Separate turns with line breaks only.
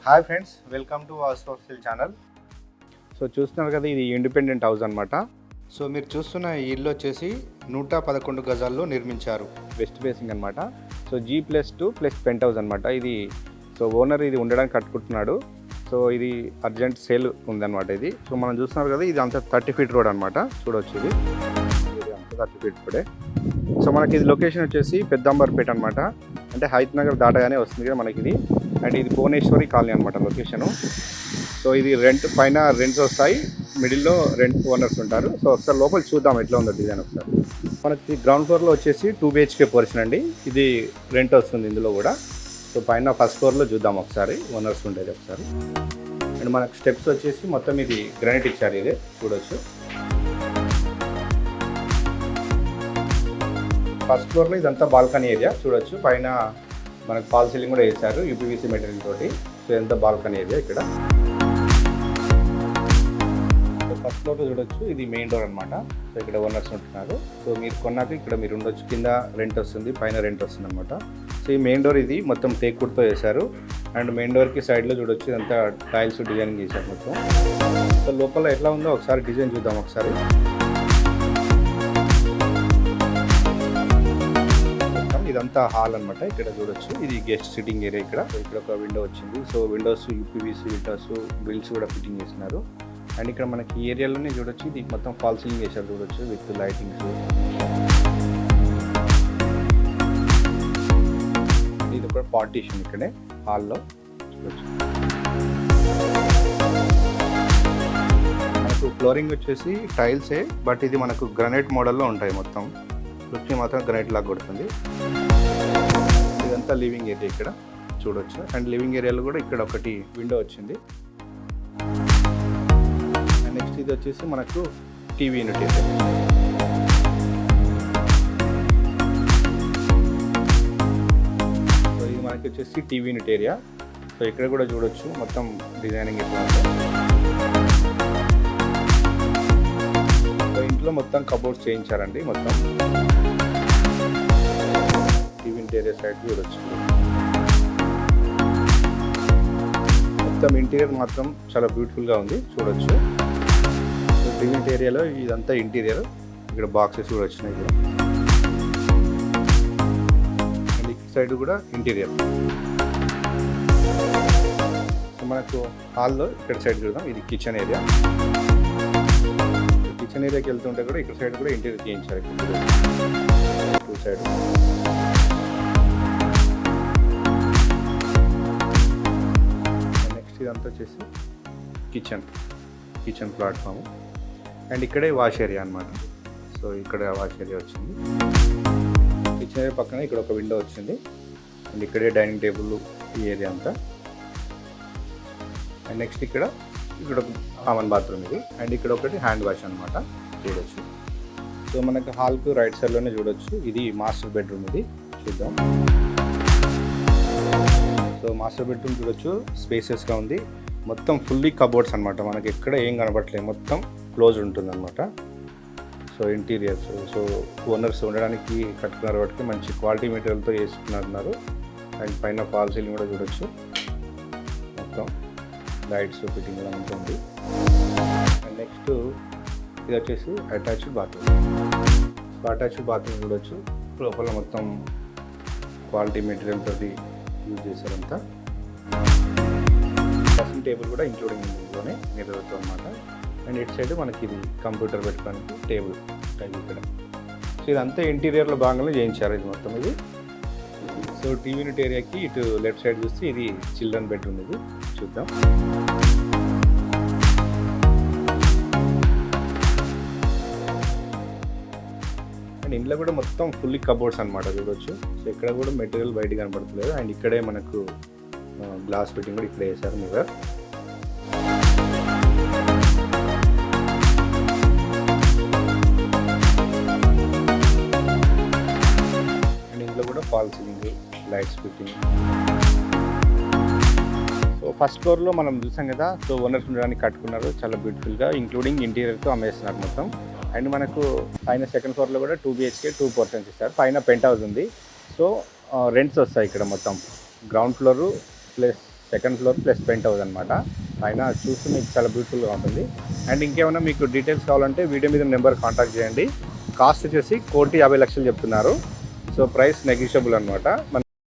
Hi friends, welcome to our social channel. So చూస్తున్నారు కదా, ఇది ఇండిపెండెంట్ హౌస్ అనమాట. సో మీరు చూస్తున్న ఈ ఇల్లు వచ్చేసి 111 గజాల్లో నిర్మించారు. వెస్ట్ ఫేసింగ్ అనమాట. సో G+2+ పెంట్ హౌస్ అనమాట ఇది. సో ఓనర్ ఇది ఉండడానికి కట్టుకుంటున్నాడు. సో ఇది అర్జెంట్ సేల్ ఉందన్నమాట ఇది. సో మనం చూస్తున్నారు కదా, ఇది అంతా 30 ఫీట్ రోడ్ అనమాట. చూడవచ్చు ఇది అంతా 30 ఫీట్ రోడే. సో మనకి ఇది లొకేషన్ వచ్చేసి పెద్దంబర్పేట అనమాట. అంటే హైత్ నగర్ దాటగానే వస్తుంది కదా మనకి ఇది. అండ్ ఇది భువనేశ్వరి కాలనీ అనమాట లొకేషను. సో ఇది పైన రెంట్స్ వస్తాయి, మిడిల్లో రెంట్ ఓనర్స్ ఉంటారు. సో ఒకసారి లోపల చూద్దాం ఎట్లా ఉందో డిజైన్. ఒకసారి మనకి గ్రౌండ్ ఫ్లోర్లో వచ్చేసి 2 BHK పోర్షన్ అండి. ఇది రెంట్ వస్తుంది ఇందులో కూడా. సో పైన ఫస్ట్ ఫ్లోర్లో చూద్దాం ఒకసారి ఓనర్స్ ఉండేది ఒకసారి. అండ్ మనకు స్టెప్స్ వచ్చేసి మొత్తం ఇది గ్రానైట్ ఇచ్చారు, ఇదే చూడవచ్చు. ఫస్ట్ ఫ్లోర్లో ఇదంతా బాల్కనీ ఏరియా చూడొచ్చు. పైన మనకు ఫాల్ సీలింగ్ కూడా వేశారు UPVC మెటీరియల్ తోటి. సో ఇదంతా బాల్కనీ ఏరియా ఇక్కడ. ఫస్ట్ ఫ్లోర్లో చూడొచ్చు, ఇది మెయిన్ డోర్ అనమాట. సో ఇక్కడ ఓనర్స్ ఉంటున్నారు. సో మీరు కొన్నాక ఇక్కడ మీరు ఉండొచ్చు. కింద రెంట్ వస్తుంది, పైన రెంట్ వస్తుంది అనమాట. సో ఈ మెయిన్ డోర్ ఇది మొత్తం టేక్వుడ్తో వేశారు. అండ్ మెయిన్ డోర్కి సైడ్లో చూడొచ్చు, ఇదంతా టైల్స్ డిజైనింగ్ చేశారు మొత్తం. సో లోపల ఎట్లా ఉందో ఒకసారి డిజైన్ చూద్దాం ఒకసారి. ఇదంతా హాల్ అనమాట. ఇక్కడ చూడొచ్చు, ఇది గెస్ట్ సిట్టింగ్ ఏరియా. ఇక్కడ ఒక విండో వచ్చింది. So windows UPVC windows grills కూడా ఫిట్టింగ్ చేస్తున్నారు. అండ్ ఇక్కడ మనకి ఈ ఏరియాలోనే చూడొచ్చు, ఇది మొత్తం ఫాల్ సీలింగ్ చేశారు చూడొచ్చు, విత్ లైటింగ్స్. ఇది ఒక పార్టీషన్ ఇక్కడే హాల్లో చూడొచ్చు. మనకు ఫ్లోరింగ్ వచ్చేసి టైల్సే, బట్ ఇది మనకు గ్రానైట్ మోడల్లో ఉంటాయి మొత్తం. లుక్కి మాత్రం గ్రానైట్ లాగా కొడుతుంది. ఇదంతా లివింగ్ ఏరియా ఇక్కడ చూడొచ్చు. అండ్ లివింగ్ ఏరియాలో కూడా ఇక్కడ ఒకటి విండో వచ్చింది. అండ్ నెక్స్ట్ ఇది వచ్చేసి మనకు టీవీ యూనిట్ ఏరియా. సో ఇది మనకి వచ్చేసి టీవీ యూనిట్ ఏరియా. సో ఇక్కడ కూడా చూడొచ్చు మొత్తం డిజైనింగ్ ఎట్లా ఉంటుంది. సో ఇంట్లో మొత్తం కబోర్డ్స్ చేయించారండి మొత్తం. టీవీ ఇంటీరియర్ సైడ్ చూడొచ్చు. మొత్తం ఇంటీరియర్ మాత్రం చాలా బ్యూటిఫుల్గా ఉంది చూడొచ్చు. టీవీ ఇంటీరియర్లో ఇదంతా ఇంటీరియర్. ఇక్కడ బాక్సెస్ కూడా వచ్చినాయి ఇక్కడ. అండ్ ఈ సైడ్ కూడా ఇంటీరియర్. సో మనకు హాల్లో ఇక్కడ సైడ్ చూద్దాం, ఇది కిచెన్ ఏరియా. కిచెన్ ఏరియాకి వెళ్తుంటే కూడా ఇక్కడ సైడ్ కూడా ఇంటీరియర్ చేయించారు. టూ సైడ్ నెక్స్ట్ ఇదంతా వచ్చేసి కిచెన్ ప్లాట్ఫామ్. అండ్ ఇక్కడే వాష్ ఏరియా అనమాట. సో ఇక్కడ వాష్ ఏరియా వచ్చింది. కిచెన్ ఏరియా పక్కన ఇక్కడ ఒక విండో వచ్చింది. అండ్ ఇక్కడే డైనింగ్ టేబుల్ ఈ ఏరియా అంతా. అండ్ నెక్స్ట్ ఇక్కడ ఒక కామన్ బాత్రూమ్ ఇది. అండ్ ఇక్కడ ఒకటి హ్యాండ్ వాష్ అనమాట చూడొచ్చు. సో మనకు హాల్కు రైట్ సైడ్లోనే చూడొచ్చు, ఇది మాస్టర్ బెడ్రూమ్. ఇది చూద్దాం. సో మాస్టర్ బెడ్రూమ్ చూడొచ్చు, స్పేసెస్గా ఉంది. మొత్తం ఫుల్లీ కబోర్డ్స్ అనమాట. మనకి ఎక్కడ ఏం కనబడట్లేదు, మొత్తం క్లోజ్ ఉంటుంది అనమాట. సో ఇంటీరియర్స్, సో ఓనర్స్ ఉండడానికి కట్టుకున్నారు కాబట్టి మంచి క్వాలిటీ మెటీరియల్తో వేసుకున్నారు. అండ్ పైన ఫాల్ సీలింగ్ కూడా చూడొచ్చు. మొత్తం లైట్స్ ఫిట్టింగ్ కూడా ఉంటుంది. అండ్ నెక్స్ట్ ఇది వచ్చేసి అటాచ్డ్ బాత్రూమ్. అటాచ్డ్ బాత్రూమ్ చూడొచ్చు. లోపల మొత్తం క్వాలిటీ మెటీరియల్ తోటి యూజ్ చేశారంతా. డ్రెస్సింగ్ టేబుల్ కూడా ఇంక్లూడింగ్ ఇందులోనే నిర్వహిస్తాం అనమాట. అండ్ ఇటు సైడ్ మనకి ఇది కంప్యూటర్ పెట్టుకోవడానికి టేబుల్ టైప్ ఇక్కడ. సో ఇదంతా ఇంటీరియర్లో భాగంగా చేయించారు ఇది మొత్తం ఇది. సో టీవీ యూనిట్ ఏరియాకి ఇటు లెఫ్ట్ సైడ్ చూస్తే ఇది చిల్డ్రన్ బెడ్రూమ్. ఇది చూద్దాం. అండ్ ఇంట్లో కూడా మొత్తం ఫుల్లీ కబోర్డ్స్ అనమాట చూడొచ్చు. సో ఇక్కడ కూడా మెటీరియల్ బయట కనపడట్లేదు. అండ్ ఇక్కడే మనకు గ్లాస్ ఫిట్టింగ్ కూడా ఇక్కడే వేశారు మిర్రర్. అండ్ ఇంట్లో కూడా fall ceiling, lights fitting. So first ఫ్లోర్లో మనం చూసాం కదా. సో ఓనర్స్ ఉండడానికి కట్టుకున్నారు చాలా బ్యూటిఫుల్గా, ఇంక్లూడింగ్ ఇంటీరియర్తో అమ్మేస్తున్నారు మొత్తం. అండ్ మనకు పైన సెకండ్ ఫ్లోర్లో కూడా 2 BHK 2 పోర్షన్స్ ఇస్తారు. పైన పెంట్ హౌస్ ఉంది. సో రెంట్స్ వస్తాయి ఇక్కడ మొత్తం. Ground floor plus second floor plus penthouse అనమాట. పైన చూస్తే మీకు చాలా బ్యూటిఫుల్గా ఉంటుంది. అండ్ ఇంకేమైనా మీకు డీటెయిల్స్ కావాలంటే వీడియో మీద నెంబర్ కాంటాక్ట్ చేయండి. కాస్ట్ వచ్చేసి 1,50,00,000 చెప్తున్నారు. సో ప్రైస్ నెగిషియబుల్ అనమాట.